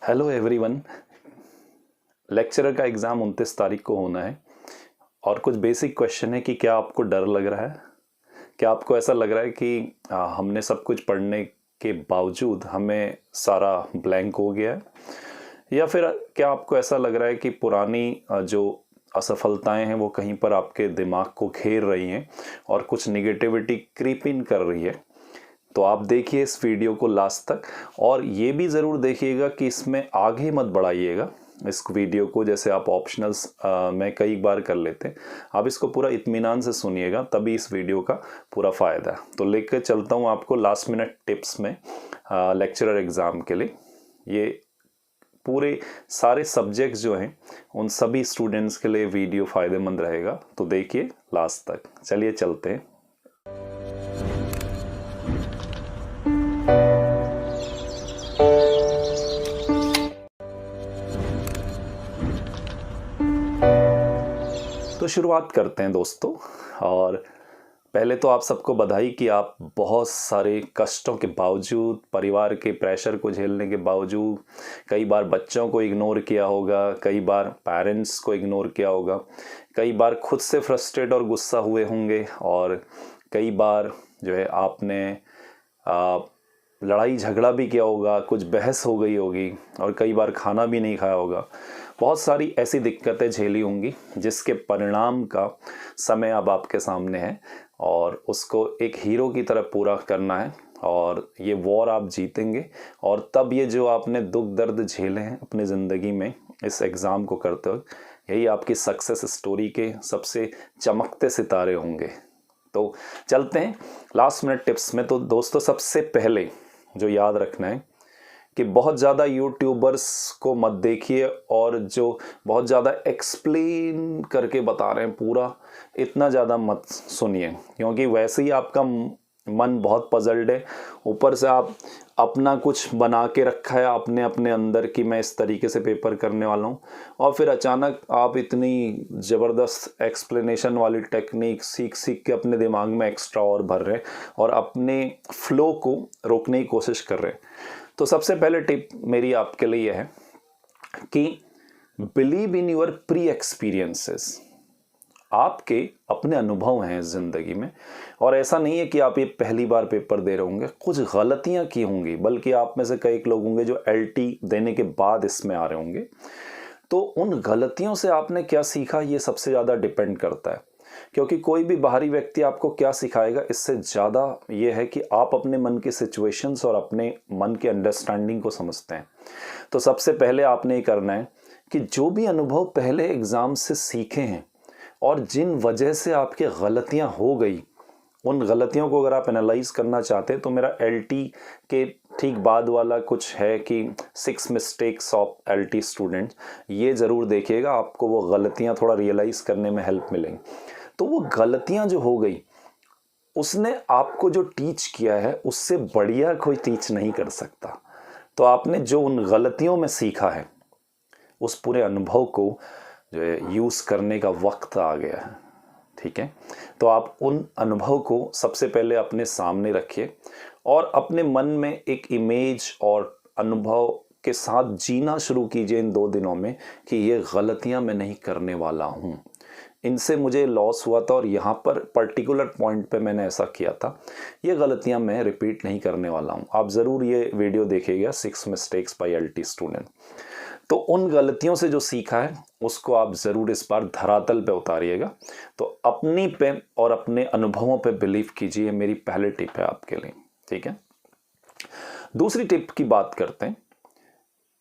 Hello everyone. Lecturer का exam 29 तारीख को होना है और कुछ बेसिक क्वेश्चन है कि क्या आपको डर लग रहा है? क्या आपको ऐसा लग रहा है कि हमने सब कुछ पढ़ने के बावजूद हमें सारा ब्लैंक हो गया है? या फिर क्या आपको ऐसा लग रहा है कि पुरानी जो असफलताएं हैं वो कहीं पर आपके दिमाग को घेर रही हैं और कुछ निगेटिविटी क्रीप इन कर रही है? तो आप देखिए इस वीडियो को लास्ट तक और ये भी ज़रूर देखिएगा कि इसमें आगे मत बढ़ाइएगा इस वीडियो को, जैसे आप ऑप्शनल्स में कई बार कर लेते हैं। आप इसको पूरा इत्मीनान से सुनिएगा, तभी इस वीडियो का पूरा फ़ायदा है। तो लेकर चलता हूँ आपको लास्ट मिनट टिप्स में लेक्चरर एग्ज़ाम के लिए। ये पूरे सारे सब्जेक्ट्स जो हैं उन सभी स्टूडेंट्स के लिए वीडियो फ़ायदेमंद रहेगा, तो देखिए लास्ट तक। चलिए चलते हैं। तो शुरुआत करते हैं दोस्तों। और पहले तो आप सबको बधाई कि आप बहुत सारे कष्टों के बावजूद, परिवार के प्रेशर को झेलने के बावजूद, कई बार बच्चों को इग्नोर किया होगा, कई बार पेरेंट्स को इग्नोर किया होगा, कई बार खुद से फ्रस्ट्रेट और गुस्सा हुए होंगे, और कई बार जो है आपने लड़ाई झगड़ा भी किया होगा, कुछ बहस हो गई होगी, और कई बार खाना भी नहीं खाया होगा। बहुत सारी ऐसी दिक्कतें झेली होंगी जिसके परिणाम का समय अब आपके सामने है और उसको एक हीरो की तरह पूरा करना है, और ये वॉर आप जीतेंगे। और तब ये जो आपने दुख दर्द झेले हैं अपनी ज़िंदगी में इस एग्ज़ाम को करते वक्त, यही आपकी सक्सेस स्टोरी के सबसे चमकते सितारे होंगे। तो चलते हैं लास्ट मिनट टिप्स में। तो दोस्तों, सबसे पहले जो याद रखना है कि बहुत ज़्यादा यूट्यूबर्स को मत देखिए, और जो बहुत ज़्यादा एक्सप्लेन करके बता रहे हैं पूरा, इतना ज़्यादा मत सुनिए, क्योंकि वैसे ही आपका मन बहुत पजल्ड है। ऊपर से आप अपना कुछ बना के रखा है आपने अपने अंदर कि मैं इस तरीके से पेपर करने वाला हूँ, और फिर अचानक आप इतनी ज़बरदस्त एक्सप्लेनेशन वाली टेक्निक सीख सीख के अपने दिमाग में एक्स्ट्रा और भर रहे हैं और अपने फ्लो को रोकने की कोशिश कर रहे हैं। तो सबसे पहले टिप मेरी आपके लिए है कि believe in your pre experiences. आपके अपने अनुभव हैं इस ज़िंदगी में, और ऐसा नहीं है कि आप ये पहली बार पेपर दे रहे होंगे, कुछ गलतियां की होंगी, बल्कि आप में से कई लोग होंगे जो LT देने के बाद इसमें आ रहे होंगे। तो उन गलतियों से आपने क्या सीखा, ये सबसे ज़्यादा डिपेंड करता है, क्योंकि कोई भी बाहरी व्यक्ति आपको क्या सिखाएगा, इससे ज़्यादा ये है कि आप अपने मन की सिचुएशंस और अपने मन के अंडरस्टैंडिंग को समझते हैं। तो सबसे पहले आपने ये करना है कि जो भी अनुभव पहले एग्ज़ाम से सीखे हैं और जिन वजह से आपके गलतियां हो गई, उन गलतियों को अगर आप एनालाइज करना चाहते हैं, तो मेरा LT के ठीक बाद वाला कुछ है कि 6 मिस्टेक्स ऑफ LT स्टूडेंट्स, ये ज़रूर देखिएगा, आपको वो गलतियां थोड़ा रियलाइज़ करने में हेल्प मिलेंगी। तो वो गलतियां जो हो गई, उसने आपको जो टीच किया है उससे बढ़िया कोई टीच नहीं कर सकता। तो आपने जो उन गलतियों में सीखा है, उस पूरे अनुभव को जो है यूज़ करने का वक्त आ गया है। ठीक है, तो आप उन अनुभव को सबसे पहले अपने सामने रखिए और अपने मन में एक इमेज और अनुभव के साथ जीना शुरू कीजिए इन 2 दिनों में कि ये गलतियां मैं नहीं करने वाला हूँ, इनसे मुझे लॉस हुआ था और यहाँ पर पर्टिकुलर पॉइंट पे मैंने ऐसा किया था, ये गलतियां मैं रिपीट नहीं करने वाला हूँ। आप ज़रूर ये वीडियो देखिएगा, 6 मिस्टेक्स बाय LT स्टूडेंट। तो उन गलतियों से जो सीखा है उसको आप ज़रूर इस बार धरातल पे उतारिएगा। तो अपनी पे और अपने अनुभवों पे बिलीव कीजिए, मेरी पहली टिप है आपके लिए। ठीक है, दूसरी टिप की बात करते हैं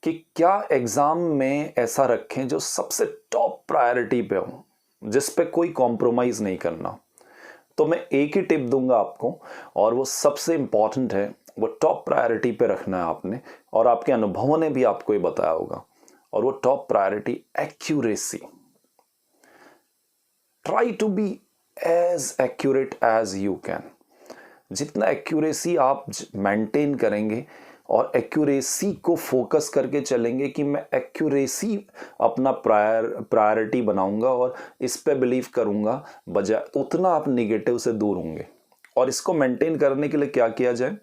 कि क्या एग्ज़ाम में ऐसा रखें जो सबसे टॉप प्रायोरिटी पे हो, जिस पे कोई कॉम्प्रोमाइज़ नहीं करना। तो मैं एक ही टिप दूंगा आपको, और वो सबसे इंपॉर्टेंट है, वो टॉप प्रायोरिटी पे रखना है आपने, और आपके अनुभवों ने भी आपको ये बताया होगा। और वो top priority accuracy. Try to be as accurate as you can. जितना एक्यूरेसी आप मेंटेन करेंगे और एक्यूरेसी को फोकस करके चलेंगे कि मैं एक्यूरेसी अपना प्रायोरिटी बनाऊंगा और इस पे बिलीव करूंगा, बजाय उतना आप निगेटिव से दूर होंगे। और इसको मेंटेन करने के लिए क्या किया जाए,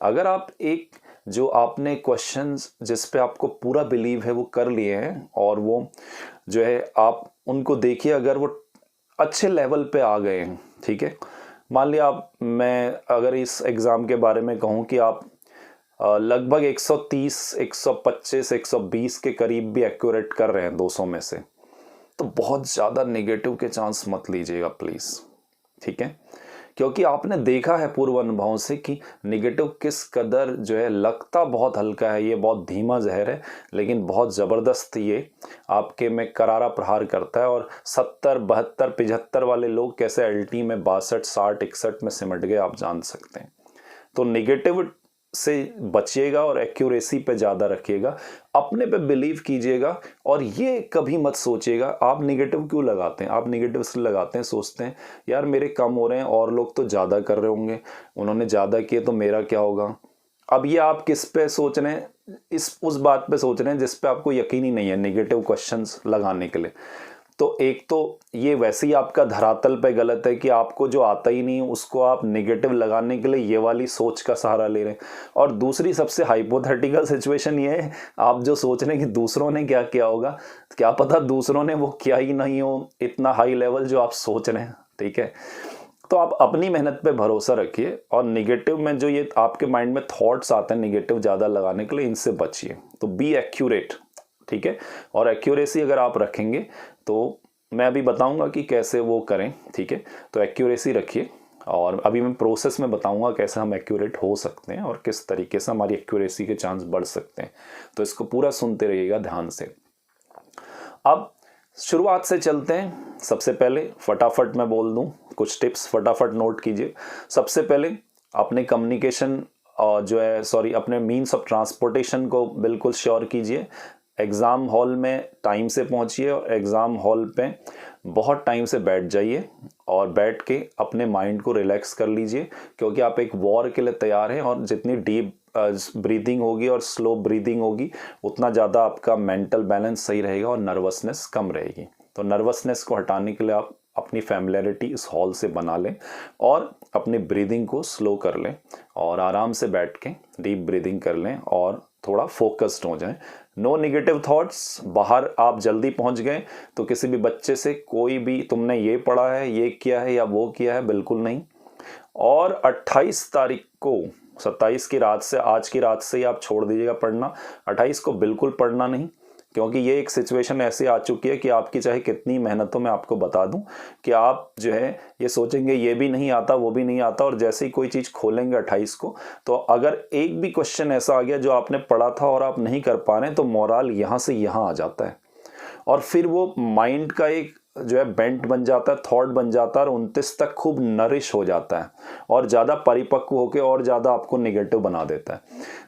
अगर आप एक जो आपने क्वेश्चंस जिस पे आपको पूरा बिलीव है वो कर लिए हैं, और वो जो है आप उनको देखिए, अगर वो अच्छे लेवल पे आ गए हैं, ठीक है। मान लिया मैं अगर इस एग्ज़ाम के बारे में कहूँ कि आप लगभग 130, 125, 120 के करीब भी एक्यूरेट कर रहे हैं 200 में से, तो बहुत ज़्यादा नेगेटिव के चांस मत लीजिएगा प्लीज़, ठीक है। क्योंकि आपने देखा है पूर्व अनुभव से कि नेगेटिव किस कदर जो है, लगता बहुत हल्का है, ये बहुत धीमा जहर है, लेकिन बहुत ज़बरदस्त ये आपके में करारा प्रहार करता है। और 70, 72, 75 वाले लोग कैसे अल्टी में 62, 60, 61 में सिमट गए आप जान सकते हैं। तो नेगेटिव से बचिएगा और एक्यूरेसी पे ज़्यादा रखिएगा, अपने पे बिलीव कीजिएगा। और ये कभी मत सोचिएगा आप नेगेटिव क्यों लगाते हैं। आप नेगेटिव इसलिए लगाते हैं, सोचते हैं यार मेरे कम हो रहे हैं और लोग तो ज़्यादा कर रहे होंगे, उन्होंने ज़्यादा किए तो मेरा क्या होगा। अब ये आप किस पे सोच रहे हैं, उस बात पे सोच रहे हैं जिस पे आपको यकीन ही नहीं है नेगेटिव क्वेश्चंस लगाने के लिए। तो एक तो ये वैसे ही आपका धरातल पे गलत है कि आपको जो आता ही नहीं उसको आप नेगेटिव लगाने के लिए ये वाली सोच का सहारा ले रहे हैं। और दूसरी सबसे हाइपोथेटिकल सिचुएशन ये है, आप जो सोच रहे हैं कि दूसरों ने क्या किया होगा, क्या पता दूसरों ने वो किया ही नहीं हो इतना हाई लेवल जो आप सोच रहे हैं, ठीक है। तो आप अपनी मेहनत पे भरोसा रखिए, और नेगेटिव में जो ये आपके माइंड में थॉट्स आते हैं नेगेटिव ज़्यादा लगाने के लिए, इनसे बचिए। तो बी एक्यूरेट, ठीक है। और एक्यूरेसी अगर आप रखेंगे तो मैं अभी बताऊंगा कि कैसे वो करें, ठीक है। तो एक्यूरेसी रखिए, और अभी मैं प्रोसेस में बताऊंगा कैसे हम एक्यूरेट हो सकते हैं और किस तरीके से हमारी एक्यूरेसी के चांस बढ़ सकते हैं। तो इसको पूरा सुनते रहिएगा ध्यान से। अब शुरुआत से चलते हैं। सबसे पहले फटाफट मैं बोल दूं कुछ टिप्स, फटाफट नोट कीजिए। सबसे पहले अपने कम्युनिकेशन जो है अपने मीन्स ऑफ ट्रांसपोर्टेशन को बिल्कुल श्योर कीजिए। एग्ज़ाम हॉल में टाइम से पहुंचिए और एग्ज़ाम हॉल पे बहुत टाइम से बैठ जाइए, और बैठ के अपने माइंड को रिलैक्स कर लीजिए, क्योंकि आप एक वॉर के लिए तैयार हैं। और जितनी डीप ब्रीदिंग होगी और स्लो ब्रीदिंग होगी, उतना ज़्यादा आपका मेंटल बैलेंस सही रहेगा और नर्वसनेस कम रहेगी। तो नर्वसनेस को हटाने के लिए आप अपनी फैमिलियरिटी इस हॉल से बना लें, और अपनी ब्रीदिंग को स्लो कर लें, और आराम से बैठ के डीप ब्रीदिंग कर लें और थोड़ा फोकस्ड हो जाएं। No negative thoughts. बाहर आप जल्दी पहुंच गए तो किसी भी बच्चे से कोई भी तुमने ये पढ़ा है, ये किया है या वो किया है, बिल्कुल नहीं। और 28 तारीख को, 27 की रात से, आज की रात से ही आप छोड़ दीजिएगा पढ़ना। 28 को बिल्कुल पढ़ना नहीं, क्योंकि ये एक सिचुएशन ऐसी आ चुकी है कि आपकी चाहे कितनी मेहनत हो, मैं आपको बता दूं कि आप जो है ये सोचेंगे ये भी नहीं आता वो भी नहीं आता, और जैसे ही कोई चीज़ खोलेंगे 28 को, तो अगर एक भी क्वेश्चन ऐसा आ गया जो आपने पढ़ा था और आप नहीं कर पा रहे हैं, तो मोरल यहाँ से यहाँ आ जाता है, और फिर वो माइंड का एक जो है बेंट बन जाता है, थॉट बन जाता है, और 29 तक खूब नरिश हो जाता है और ज़्यादा परिपक्व होकर और ज़्यादा आपको नेगेटिव बना देता है।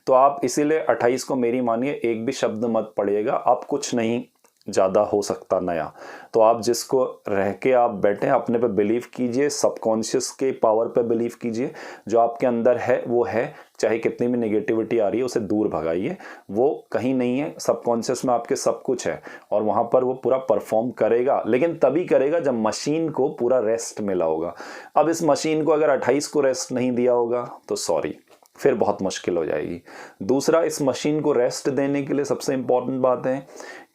तो आप इसीलिए 28 को मेरी मानिए एक भी शब्द मत पढ़िएगा। आप कुछ नहीं ज़्यादा हो सकता नया, तो आप जिसको रह के आप बैठे अपने पे बिलीव कीजिए, सबकॉन्शियस के पावर पे बिलीव कीजिए। जो आपके अंदर है वो है, चाहे कितनी भी नेगेटिविटी आ रही है उसे दूर भगाइए। वो कहीं नहीं है, सबकॉन्शियस में आपके सब कुछ है, और वहाँ पर वो पूरा परफॉर्म करेगा, लेकिन तभी करेगा जब मशीन को पूरा रेस्ट मिला होगा। अब इस मशीन को अगर 28 को रेस्ट नहीं दिया होगा तो सॉरी, फिर बहुत मुश्किल हो जाएगी। दूसरा, इस मशीन को रेस्ट देने के लिए सबसे इम्पॉर्टेंट बात है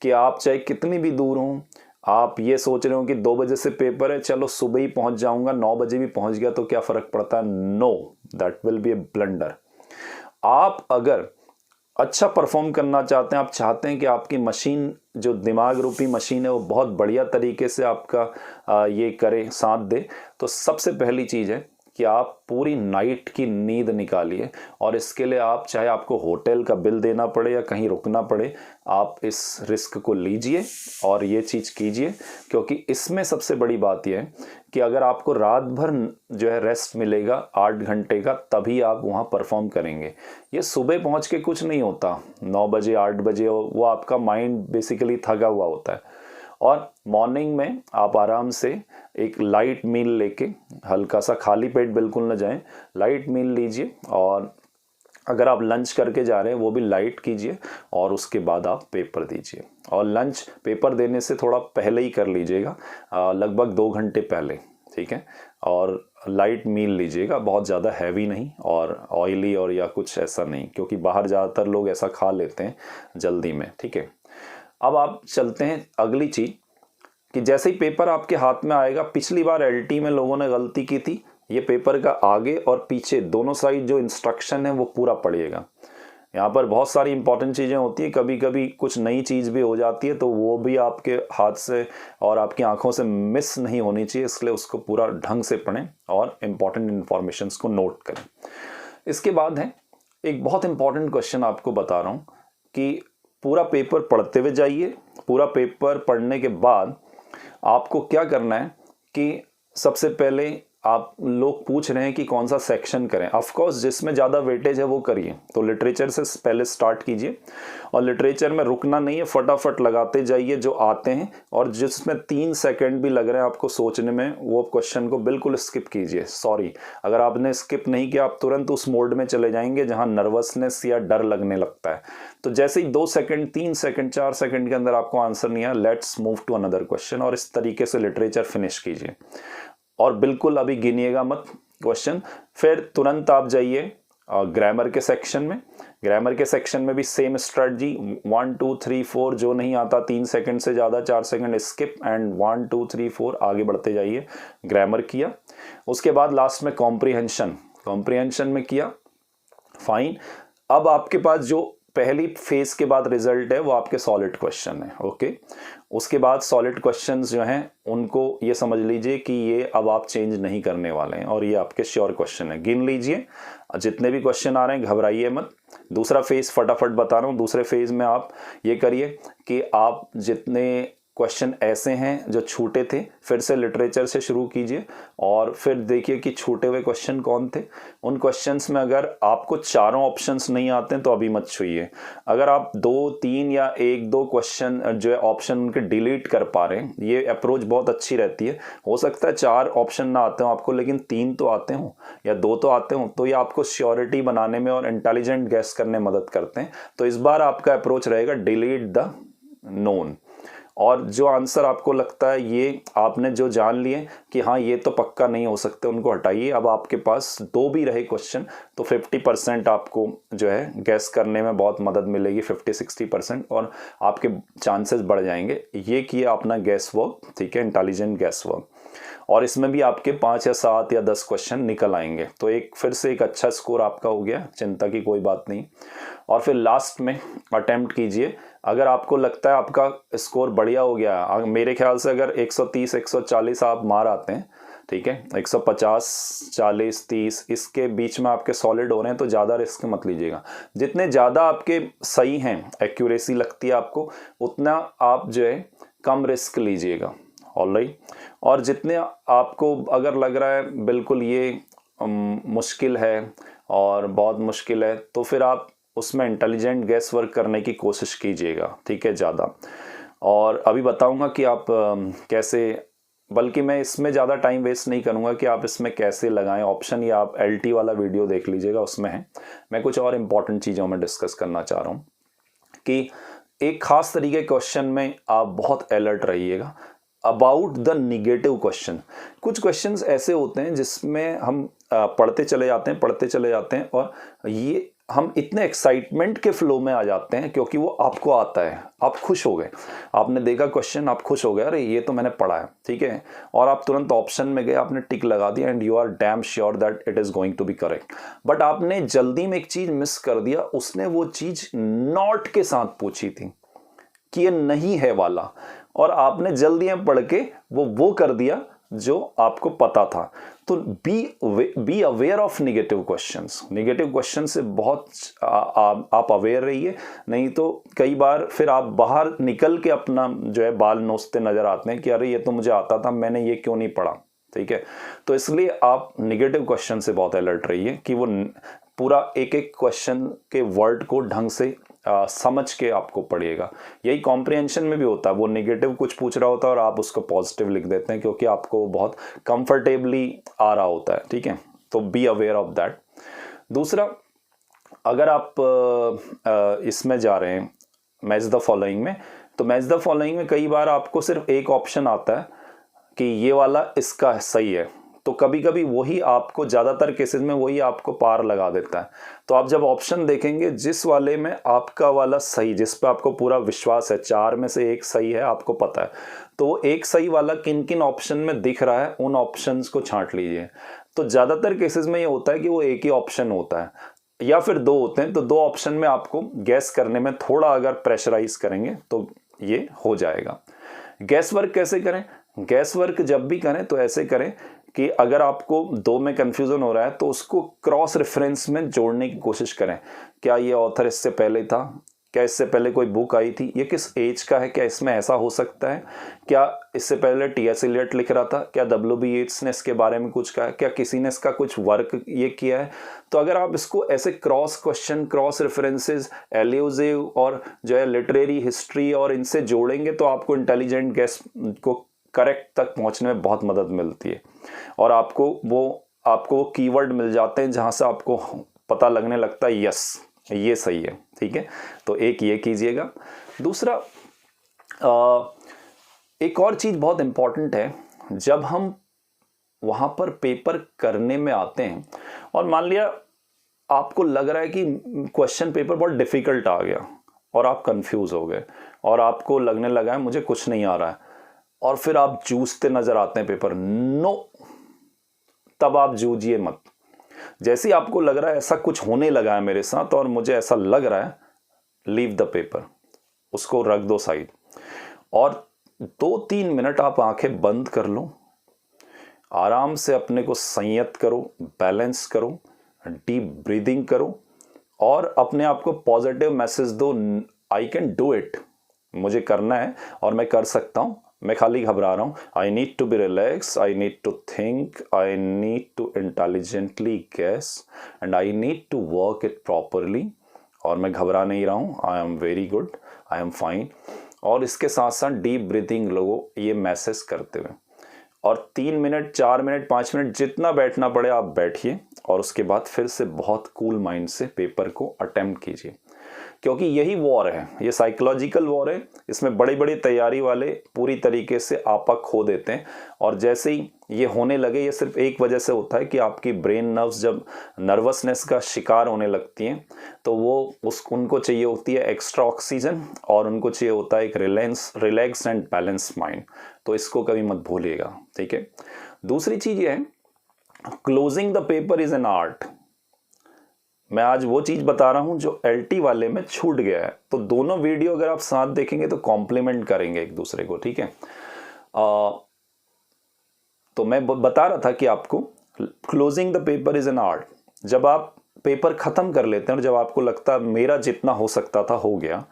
कि आप चाहे कितनी भी दूर हों, आप ये सोच रहे हो कि 2 बजे से पेपर है, चलो सुबह ही पहुंच जाऊंगा, 9 बजे भी पहुंच गया तो क्या फर्क पड़ता है। No, that will be a blunder. आप अगर अच्छा परफॉर्म करना चाहते हैं, आप चाहते हैं कि आपकी मशीन, जो दिमाग रूपी मशीन है, वो बहुत बढ़िया तरीके से आपका ये करे, साथ दे, तो सबसे पहली चीज़ है कि आप पूरी नाइट की नींद निकालिए। और इसके लिए आप चाहे आपको होटल का बिल देना पड़े या कहीं रुकना पड़े, आप इस रिस्क को लीजिए और ये चीज़ कीजिए, क्योंकि इसमें सबसे बड़ी बात यह है कि अगर आपको रात भर जो है रेस्ट मिलेगा 8 घंटे का, तभी आप वहाँ परफॉर्म करेंगे। ये सुबह पहुँच के कुछ नहीं होता, 9 बजे 8 बजे वो आपका माइंड बेसिकली थका हुआ होता है। और मॉर्निंग में आप आराम से एक लाइट मील लेके, हल्का सा, खाली पेट बिल्कुल न जाएं, लाइट मील लीजिए, और अगर आप लंच करके जा रहे हैं वो भी लाइट कीजिए, और उसके बाद आप पेपर दीजिए। और लंच पेपर देने से थोड़ा पहले ही कर लीजिएगा, लगभग 2 घंटे पहले, ठीक है। और लाइट मील लीजिएगा, बहुत ज़्यादा हैवी नहीं और ऑयली और या कुछ ऐसा नहीं, क्योंकि बाहर ज़्यादातर लोग ऐसा खा लेते हैं जल्दी में। ठीक है, अब आप चलते हैं अगली चीज़ कि जैसे ही पेपर आपके हाथ में आएगा, पिछली बार एलटी में लोगों ने गलती की थी, ये पेपर का आगे और पीछे दोनों साइड जो इंस्ट्रक्शन है वो पूरा पढ़िएगा। यहाँ पर बहुत सारी इंपॉर्टेंट चीज़ें होती हैं, कभी कभी कुछ नई चीज़ भी हो जाती है, तो वो भी आपके हाथ से और आपकी आंखों से मिस नहीं होनी चाहिए, इसलिए उसको पूरा ढंग से पढ़ें और इम्पॉर्टेंट इन्फॉर्मेशन को नोट करें। इसके बाद है एक बहुत इंपॉर्टेंट क्वेश्चन आपको बता रहा हूँ कि पूरा पेपर पढ़ते हुए जाइए। पूरा पेपर पढ़ने के बाद आपको क्या करना है कि सबसे पहले आप लोग पूछ रहे हैं कि कौन सा सेक्शन करें, ऑफ कोर्स जिसमें ज़्यादा वेटेज है वो करिए, तो लिटरेचर से पहले स्टार्ट कीजिए और लिटरेचर में रुकना नहीं है, फटाफट लगाते जाइए जो आते हैं, और जिसमें 3 सेकंड भी लग रहे हैं आपको सोचने में वो क्वेश्चन को बिल्कुल स्किप कीजिए। सॉरी, अगर आपने स्किप नहीं किया आप तुरंत उस मोड में चले जाएंगे जहाँ नर्वसनेस या डर लगने लगता है। तो जैसे ही 2 सेकंड 3 सेकंड 4 सेकंड के अंदर आपको आंसर नहीं आया, let's move to another question, और इस तरीके से लिटरेचर फिनिश कीजिए और बिल्कुल अभी गिनिएगा मत क्वेश्चन। फिर तुरंत आप जाइए ग्रामर के सेक्शन में। ग्रामर के सेक्शन में भी सेम स्ट्रेटजी, 1 2 3 4 जो नहीं आता 3 सेकंड से ज़्यादा 4 सेकंड स्किप, एंड 1 2 3 4 आगे बढ़ते जाइए। ग्रामर किया, उसके बाद लास्ट में कॉम्प्रिहेंशन में किया, फाइन। अब आपके पास जो पहली फेज के बाद रिजल्ट है वो आपके सॉलिड क्वेश्चन है। ओके, उसके बाद सॉलिड क्वेश्चंस जो हैं उनको ये समझ लीजिए कि ये अब आप चेंज नहीं करने वाले हैं और ये आपके श्योर क्वेश्चन है। गिन लीजिए जितने भी क्वेश्चन आ रहे हैं, घबराइए मत। दूसरा फेज फटाफट बता रहा हूँ, दूसरे फेज में आप ये करिए कि आप जितने क्वेश्चन ऐसे हैं जो छूटे थे फिर से लिटरेचर से शुरू कीजिए और फिर देखिए कि छूटे हुए क्वेश्चन कौन थे। उन क्वेश्चंस में अगर आपको चारों ऑप्शंस नहीं आते हैं तो अभी मत छूइए। अगर आप 2 3 या 1 2 क्वेश्चन जो है ऑप्शन उनके डिलीट कर पा रहे हैं, ये अप्रोच बहुत अच्छी रहती है। हो सकता है 4 ऑप्शन ना आते हो आपको, लेकिन 3 तो आते हों या 2 तो आते हों, तो ये आपको श्योरिटी बनाने में और इंटेलिजेंट गैस करने में मदद करते हैं। तो इस बार आपका अप्रोच रहेगा डिलीट द नोन, और जो आंसर आपको लगता है ये आपने जो जान लिए कि हाँ ये तो पक्का नहीं हो सकते, उनको हटाइए। अब आपके पास 2 भी रहे क्वेश्चन तो 50% आपको जो है गैस करने में बहुत मदद मिलेगी, 50-60%, और आपके चांसेस बढ़ जाएंगे। ये किया अपना गैस वर्क, ठीक है, इंटेलिजेंट गैस वर्क, और इसमें भी आपके 5 या 7 या 10 क्वेश्चन निकल आएंगे। तो फिर से एक अच्छा स्कोर आपका हो गया, चिंता की कोई बात नहीं। और फिर लास्ट में अटेम्प्ट कीजिए। अगर आपको लगता है आपका स्कोर बढ़िया हो गया, मेरे ख्याल से अगर 130 140 आप मार आते हैं, ठीक है, 150 40 30 इसके बीच में आपके सॉलिड हो रहे हैं तो ज़्यादा रिस्क मत लीजिएगा। जितने ज़्यादा आपके सही हैं, एक्यूरेसी लगती है आपको, उतना आप जो है कम रिस्क लीजिएगा। ऑलराइट, और जितने आपको अगर लग रहा है बिल्कुल ये मुश्किल है और बहुत मुश्किल है, तो फिर आप उसमें इंटेलिजेंट गैस वर्क करने की कोशिश कीजिएगा, ठीक है, ज़्यादा। और अभी बताऊंगा कि आप कैसे, बल्कि मैं इसमें ज़्यादा टाइम वेस्ट नहीं करूंगा कि आप इसमें कैसे लगाएं ऑप्शन, या आप एलटी वाला वीडियो देख लीजिएगा, उसमें है। मैं कुछ और इम्पॉर्टेंट चीज़ों में डिस्कस करना चाह रहा हूँ कि एक ख़ास तरीके के क्वेश्चन में आप बहुत अलर्ट रहिएगा अबाउट द निगेटिव क्वेश्चन। कुछ क्वेश्चंस ऐसे होते हैं जिसमें हम पढ़ते चले जाते हैं और ये हम इतने एक्साइटमेंट के फ्लो में आ जाते हैं क्योंकि वो आपको आता है, आप खुश हो गए, आपने देखा क्वेश्चन, आप खुश हो गए, अरे ये तो मैंने पढ़ा है, ठीक है, और आप तुरंत ऑप्शन में गए, आपने टिक लगा दिया and you are damn sure that it is going to be correct. But आपने जल्दी में एक चीज मिस कर दिया, उसने वो चीज नॉट के साथ पूछी थी कि ये नहीं है वाला, और आपने जल्दी में पढ़ के वो कर दिया जो आपको पता था। तो be aware of negative questions. Negative question से बहुत आप अवेयर रहिए, नहीं तो कई बार फिर आप बाहर निकल के अपना जो है बाल नोचते नजर आते हैं कि अरे ये तो मुझे आता था, मैंने ये क्यों नहीं पढ़ा, ठीक है। तो इसलिए आप नेगेटिव क्वेश्चन से बहुत अलर्ट रहिए कि वो पूरा एक एक क्वेश्चन के वर्ड को ढंग से समझ के आपको पढ़िएगा। यही कॉम्प्रिहेंशन में भी होता है, वो नेगेटिव कुछ पूछ रहा होता है और आप उसको पॉजिटिव लिख देते हैं क्योंकि आपको बहुत कंफर्टेबली आ रहा होता है, ठीक है। तो बी अवेयर ऑफ दैट। दूसरा, अगर आप इसमें जा रहे हैं मैच द फॉलोइंग में, तो मैच द फॉलोइंग में कई बार आपको सिर्फ एक ऑप्शन आता है कि ये वाला इसका सही है, तो कभी कभी वही आपको, ज़्यादातर केसेस में वही आपको पार लगा देता है। तो आप जब ऑप्शन देखेंगे, जिस वाले में आपका वाला सही, जिस पे आपको पूरा विश्वास है, 4 में से एक सही है, आपको पता है, तो वो एक सही वाला किन किन ऑप्शन में दिख रहा है, उन ऑप्शंस को छांट लीजिए। तो ज़्यादातर केसेस में ये होता है कि वो एक ही ऑप्शन होता है या फिर 2 होते हैं, तो 2 ऑप्शन में आपको गैस करने में थोड़ा अगर प्रेशराइज करेंगे तो ये हो जाएगा। गैस वर्क कैसे करें? गैस वर्क जब भी करें तो ऐसे करें कि अगर आपको 2 में कंफ्यूजन हो रहा है तो उसको क्रॉस रेफरेंस में जोड़ने की कोशिश करें। क्या ये ऑथर इससे पहले था? क्या इससे पहले कोई बुक आई थी? ये किस एज का है? क्या इसमें ऐसा हो सकता है? क्या इससे पहले टी.एस. एलियट लिख रहा था? क्या W.B. येट्स ने इसके बारे में कुछ कहा है? क्या किसी ने इसका कुछ वर्क ये किया है? तो अगर आप इसको ऐसे cross question, cross references, elusive और जो है लिटरेरी हिस्ट्री और इनसे जोड़ेंगे तो आपको इंटेलिजेंट गैस को करेक्ट तक पहुंचने में बहुत मदद मिलती है और आपको वो कीवर्ड मिल जाते हैं जहां से आपको पता लगने लगता है यस ये सही है। ठीक है, तो एक ये कीजिएगा। दूसरा, एक और चीज बहुत इंपॉर्टेंट है, जब हम वहां पर पेपर करने में आते हैं और मान लिया आपको लग रहा है कि क्वेश्चन पेपर बहुत डिफिकल्ट आ गया और आप कंफ्यूज हो गए और आपको लगने लगा है मुझे कुछ नहीं आ रहा है, और फिर आप जूझते नजर आते हैं पेपर, नो, तब आप जूझिए मत। जैसे ही आपको लग रहा है ऐसा कुछ होने लगा है मेरे साथ और मुझे ऐसा लग रहा है, लीव द पेपर, उसको रख दो साइड और 2-3 मिनट आप आंखें बंद कर लो, आराम से अपने को संयत करो, बैलेंस करो, डीप ब्रीदिंग करो और अपने आप को पॉजिटिव मैसेज दो, आई कैन डू इट, मुझे करना है और मैं कर सकता हूं, मैं खाली घबरा रहा हूं, I need to be relax, I need to think, I need to intelligently guess and I need to work it properly, और मैं घबरा नहीं रहा हूं, I am very good, I am fine. और इसके साथ साथ डीप ब्रीथिंग लो, ये मैसेज करते हुए, और 3 मिनट, 4 मिनट, 5 मिनट जितना बैठना पड़े आप बैठिए और उसके बाद फिर से बहुत कूल माइंड से पेपर को अटेम्प्ट कीजिए, क्योंकि यही वॉर है, ये साइकोलॉजिकल वॉर है। इसमें बड़ी बड़ी तैयारी वाले पूरी तरीके से आपा खो देते हैं और जैसे ही ये होने लगे, ये सिर्फ एक वजह से होता है कि आपकी ब्रेन नर्व्स जब नर्वसनेस का शिकार होने लगती हैं तो उनको चाहिए होती है एक्स्ट्रा ऑक्सीजन और उनको चाहिए होता है एक रिलैक्स एंड बैलेंस माइंड। तो इसको कभी मत भूलिएगा, ठीक है। दूसरी चीज ये है, closing the paper is an art. मैं आज वो चीज बता रहा हूं जो एलटी वाले में छूट गया है, तो दोनों वीडियो अगर आप साथ देखेंगे तो कॉम्प्लीमेंट करेंगे एक दूसरे को, ठीक है। तो मैं बता रहा था कि आपको closing the paper is an art. जब आप पेपर खत्म कर लेते हैं और जब आपको लगता है मेरा जितना हो सकता था हो गया,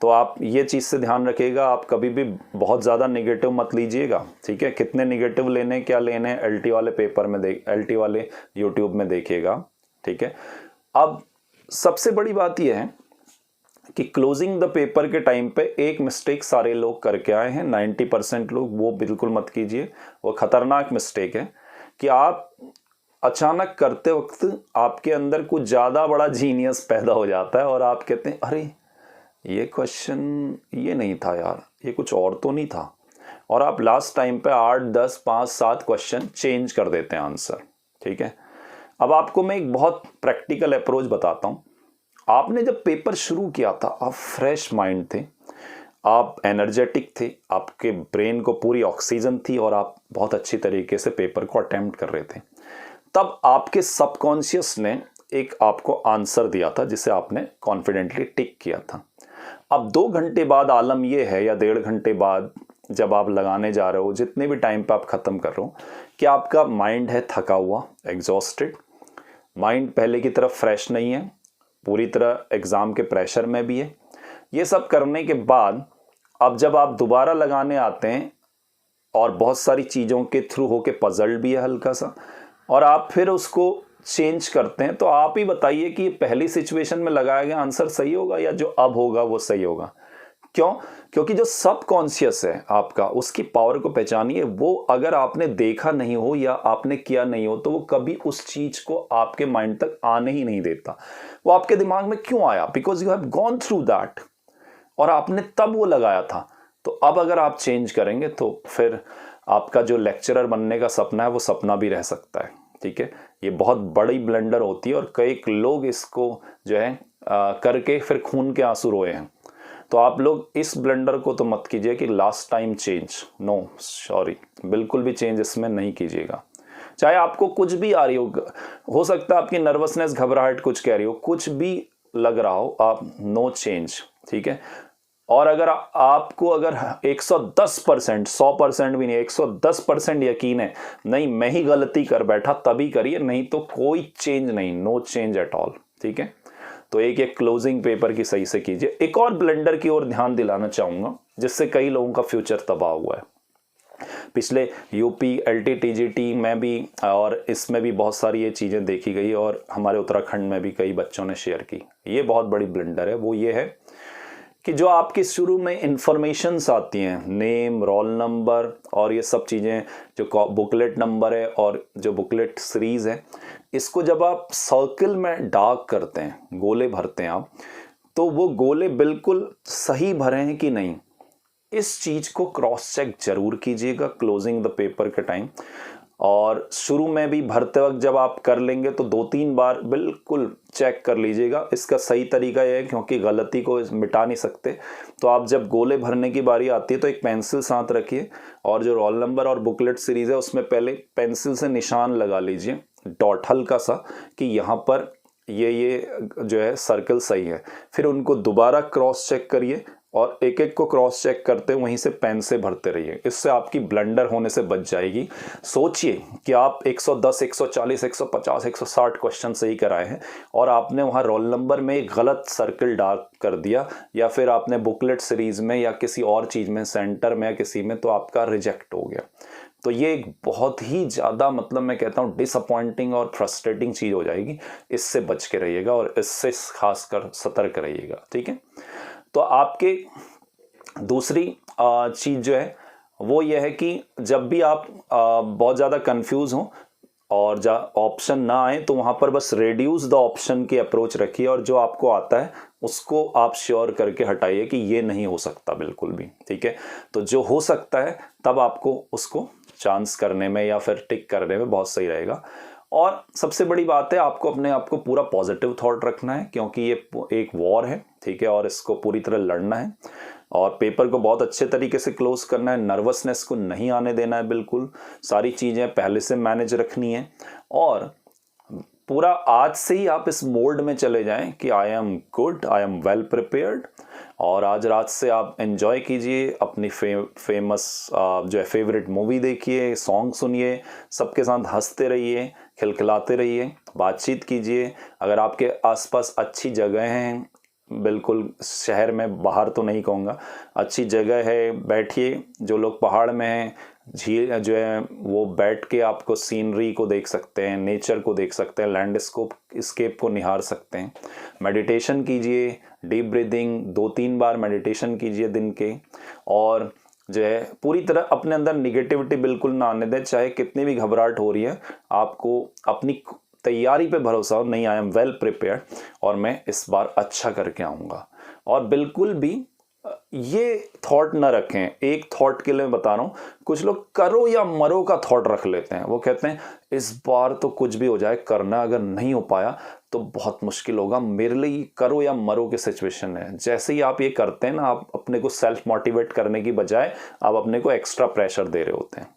तो आप ये चीज से ध्यान रखिएगा, आप कभी भी बहुत ज्यादा निगेटिव मत लीजिएगा, ठीक है। कितने निगेटिव लेने, क्या लेने, एलटी वाले पेपर में एलटी वाले यूट्यूब में देखिएगा, ठीक है। अब सबसे बड़ी बात यह है कि क्लोजिंग द पेपर के टाइम पे एक मिस्टेक सारे लोग करके आए हैं, 90% लोग, वो बिल्कुल मत कीजिए, वो खतरनाक मिस्टेक है कि आप अचानक करते वक्त आपके अंदर कुछ ज्यादा बड़ा जीनियस पैदा हो जाता है और आप कहते हैं अरे ये क्वेश्चन ये नहीं था यार, ये कुछ और तो नहीं था, और आप लास्ट टाइम पे 8, 10, 5, 7 क्वेश्चन चेंज कर देते हैं आंसर, ठीक है। अब आपको मैं एक बहुत प्रैक्टिकल अप्रोच बताता हूं। आपने जब पेपर शुरू किया था, आप फ्रेश माइंड थे, आप एनर्जेटिक थे, आपके ब्रेन को पूरी ऑक्सीजन थी और आप बहुत अच्छी तरीके से पेपर को अटेम्प्ट कर रहे थे। तब आपके सबकॉन्शियस ने एक आपको आंसर दिया था जिसे आपने कॉन्फिडेंटली टिक किया था। अब 2 घंटे बाद आलम यह है, या 1.5 घंटे बाद जब आप लगाने जा रहे हो, जितने भी टाइम पे आप खत्म कर रहे हो, कि आपका माइंड है थका हुआ, एग्जॉस्टेड, माइंड पहले की तरफ फ्रेश नहीं है, पूरी तरह एग्जाम के प्रेशर में भी है। ये सब करने के बाद अब जब आप दोबारा लगाने आते हैं और बहुत सारी चीज़ों के थ्रू होके पजल्ड भी है हल्का सा, और आप फिर उसको चेंज करते हैं, तो आप ही बताइए कि पहली सिचुएशन में लगाया गया आंसर सही होगा या जो अब होगा वो सही होगा। क्यों? क्योंकि जो सबकॉन्शियस है आपका, उसकी पावर को पहचानिए। वो अगर आपने देखा नहीं हो या आपने किया नहीं हो तो वो कभी उस चीज को आपके माइंड तक आने ही नहीं देता। वो आपके दिमाग में क्यों आया? Because you have gone through that, और आपने तब वो लगाया था। तो अब अगर आप चेंज करेंगे तो फिर आपका जो लेक्चरर बनने का सपना है वो सपना भी रह सकता है। ठीक है, ये बहुत बड़ी ब्लंडर होती है और कई लोग इसको जो है करके फिर खून के आंसू रोए हैं। तो आप लोग इस ब्लंडर को तो मत कीजिए कि last time change, no sorry, बिल्कुल भी चेंज इसमें नहीं कीजिएगा। चाहे आपको कुछ भी आ रही हो सकता है आपकी नर्वसनेस, घबराहट कुछ कह रही हो, कुछ भी लग रहा हो, आप नो चेंज। ठीक है, और अगर आपको अगर 110%, 100% भी नहीं, 110% यकीन है नहीं मैं ही गलती कर बैठा, तभी करिए, नहीं तो कोई चेंज नहीं, नो चेंज एट ऑल। ठीक है, तो एक क्लोजिंग पेपर की सही से कीजिए। एक और ब्लंडर की ओर ध्यान दिलाना चाहूंगा जिससे कई लोगों का फ्यूचर तबाह हुआ है। पिछले यूपी LTTGT में भी और इसमें भी बहुत सारी ये चीज़ें देखी गई और हमारे उत्तराखंड में भी कई बच्चों ने शेयर की। ये बहुत बड़ी ब्लंडर है, वो ये है कि जो आपकी शुरू में इंफॉर्मेशंस आती हैं, नेम, रोल नंबर और ये सब चीज़ें, जो बुकलेट नंबर है और जो बुकलेट सीरीज़ है, इसको जब आप सर्कल में डार्क करते हैं, गोले भरते हैं आप, तो वो गोले बिल्कुल सही भरे हैं कि नहीं, इस चीज़ को क्रॉस चेक जरूर कीजिएगा क्लोजिंग द पेपर के टाइम। और शुरू में भी भरते वक्त जब आप कर लेंगे तो 2-3 बार बिल्कुल चेक कर लीजिएगा। इसका सही तरीका यह है, क्योंकि गलती को मिटा नहीं सकते, तो आप जब गोले भरने की बारी आती है तो एक पेंसिल साथ रखिए और जो रोल नंबर और बुकलेट सीरीज़ है उसमें पहले पेंसिल से निशान लगा लीजिए, डॉट हल्का सा, कि यहाँ पर ये जो है सर्कल सही है। फिर उनको दोबारा क्रॉस चेक करिए और एक एक को क्रॉस चेक करते वहीं से पेन से भरते रहिए। इससे आपकी ब्लंडर होने से बच जाएगी। सोचिए कि आप 110, 140, 150, 160 क्वेश्चन सही कराए हैं और आपने वहाँ रोल नंबर में एक गलत सर्कल डार्क कर दिया, या फिर आपने बुकलेट सीरीज में या किसी और चीज़ में, सेंटर में या किसी में, तो आपका रिजेक्ट हो गया। तो ये एक बहुत ही ज़्यादा, मतलब मैं कहता हूँ, डिसअपॉइंटिंग और फ्रस्ट्रेटिंग चीज़ हो जाएगी। इससे बच के रहिएगा और इससे खासकर सतर्क रहिएगा। ठीक है, तो आपके दूसरी चीज़ जो है वो ये है कि जब भी आप बहुत ज़्यादा कंफ्यूज हो और ऑप्शन ना आए तो वहाँ पर बस रेड्यूस द ऑप्शन की अप्रोच रखिए और जो आपको आता है उसको आप श्योर करके हटाइए कि ये नहीं हो सकता बिल्कुल भी। ठीक है, तो जो हो सकता है तब आपको उसको चांस करने में या फिर टिक करने में बहुत सही रहेगा। और सबसे बड़ी बात है, आपको अपने आप को पूरा पॉजिटिव थॉट रखना है, क्योंकि ये एक वॉर है। ठीक है, और इसको पूरी तरह लड़ना है और पेपर को बहुत अच्छे तरीके से क्लोज करना है। नर्वसनेस को नहीं आने देना है, बिल्कुल सारी चीज़ें पहले से मैनेज रखनी है और पूरा आज से ही आप इस मोड में चले जाएं कि I am good, I am well prepared. और आज रात से आप एंजॉय कीजिए, अपनी फेमस जो है फेवरेट मूवी देखिए, सॉन्ग सुनिए, सबके साथ हंसते रहिए, खिलखिलाते रहिए, बातचीत कीजिए। अगर आपके आसपास अच्छी जगह हैं, बिल्कुल शहर में, बाहर तो नहीं कहूँगा, अच्छी जगह है, बैठिए। जो लोग पहाड़ में हैं, झील जो है वो बैठ के आपको सीनरी को देख सकते हैं, नेचर को देख सकते हैं, लैंडस्केप स्केप को निहार सकते हैं। मेडिटेशन कीजिए, डीप ब्रीदिंग 2-3 बार मेडिटेशन कीजिए दिन के। और जो है पूरी तरह अपने अंदर निगेटिविटी बिल्कुल ना आने दें, चाहे कितनी भी घबराहट हो रही है, आपको अपनी तैयारी पे भरोसा हो। नहीं, आई एम वेल प्रिपेयर्ड और मैं इस बार अच्छा करके आऊँगा। और बिल्कुल भी ये थॉट ना रखें, एक थॉट के लिए बता रहा हूँ, कुछ लोग करो या मरो का थॉट रख लेते हैं। वो कहते हैं इस बार तो कुछ भी हो जाए करना, अगर नहीं हो पाया तो बहुत मुश्किल होगा, मेरे लिए करो या मरो की सिचुएशन है। जैसे ही आप ये करते हैं ना, आप अपने को सेल्फ मोटिवेट करने की बजाय आप अपने को एक्स्ट्रा प्रेशर दे रहे होते हैं।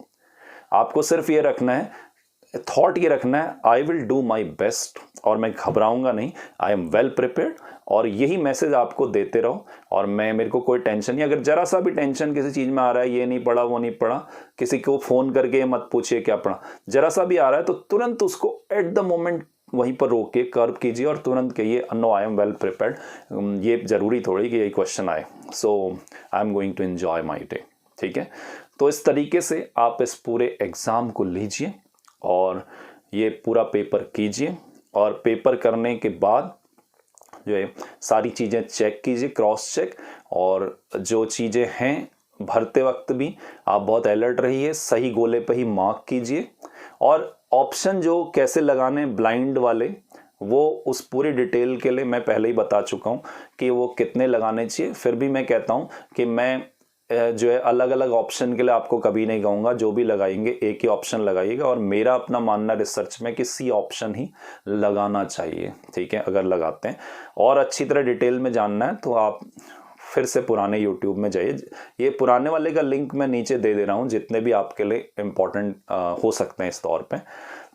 आपको सिर्फ ये रखना है, थॉट ये रखना है, I will do my best और मैं घबराऊंगा नहीं, आई एम वेल प्रिपेयर्ड। और यही मैसेज आपको देते रहो। और मेरे को कोई टेंशन नहीं, अगर जरा सा भी टेंशन किसी चीज़ में आ रहा है, ये नहीं पढ़ा, वो नहीं पढ़ा, किसी को फ़ोन करके मत पूछिए क्या पढ़ा, जरा सा भी आ रहा है तो तुरंत उसको एट द मोमेंट वहीं पर रोक के कर्व कीजिए और तुरंत कहिए no, I am well prepared. ये ज़रूरी थोड़ी कि यही क्वेश्चन आए, so I am going to enjoy my day. ठीक है, तो इस तरीके से आप इस पूरे एग्ज़ाम को लीजिए और ये पूरा पेपर कीजिए। और पेपर करने के बाद जो है सारी चीज़ें चेक कीजिए, क्रॉस चेक। और जो चीज़ें हैं भरते वक्त भी आप बहुत अलर्ट रहिए, सही गोले पे ही मार्क कीजिए। और ऑप्शन जो कैसे लगाने ब्लाइंड वाले, वो उस पूरी डिटेल के लिए मैं पहले ही बता चुका हूँ कि वो कितने लगाने चाहिए। फिर भी मैं कहता हूँ कि मैं जो है अलग अलग ऑप्शन के लिए आपको कभी नहीं कहूँगा, जो भी लगाएंगे एक ही ऑप्शन लगाइएगा, और मेरा अपना मानना रिसर्च में कि सी ऑप्शन ही लगाना चाहिए, ठीक है। अगर लगाते हैं और अच्छी तरह डिटेल में जानना है तो आप फिर से पुराने YouTube में जाइए। ये पुराने वाले का लिंक मैं नीचे दे रहा हूँ, जितने भी आपके लिए इम्पोर्टेंट हो सकते हैं इस तौर पे।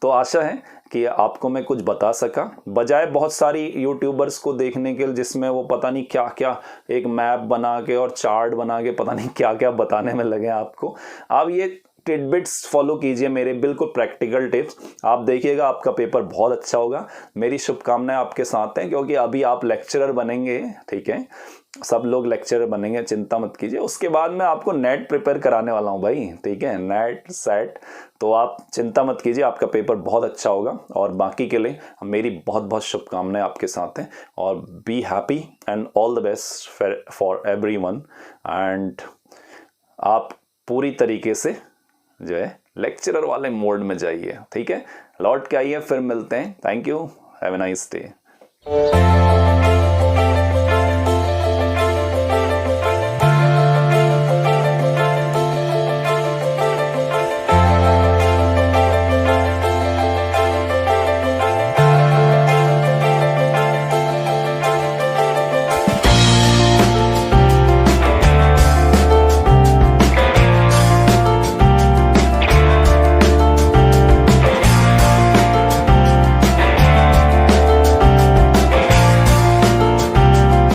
तो आशा है कि आपको मैं कुछ बता सका, बजाय बहुत सारी यूट्यूबर्स को देखने के लिए जिसमें वो पता नहीं क्या क्या एक मैप बना के और चार्ट बना के पता नहीं क्या क्या बताने में लगे आपको। आप ये टिडबिट्स फॉलो कीजिए, मेरे बिल्कुल प्रैक्टिकल टिप्स, आप देखिएगा आपका पेपर बहुत अच्छा होगा। मेरी शुभकामनाएं आपके साथ हैं, क्योंकि अभी आप लेक्चरर बनेंगे, ठीक है, सब लोग लेक्चरर बनेंगे, चिंता मत कीजिए। उसके बाद मैं आपको नेट प्रिपेयर कराने वाला हूं भाई, ठीक है, नेट सेट, तो आप चिंता मत कीजिए, आपका पेपर बहुत अच्छा होगा। और बाकी के लिए मेरी बहुत बहुत शुभकामनाएं आपके साथ हैं, और be happy and all the best for everyone. And आप पूरी तरीके से जो है लेक्चरर वाले मोड में जाइए, ठीक है, लौट के आइए, फिर मिलते हैं। Thank you, have a nice day.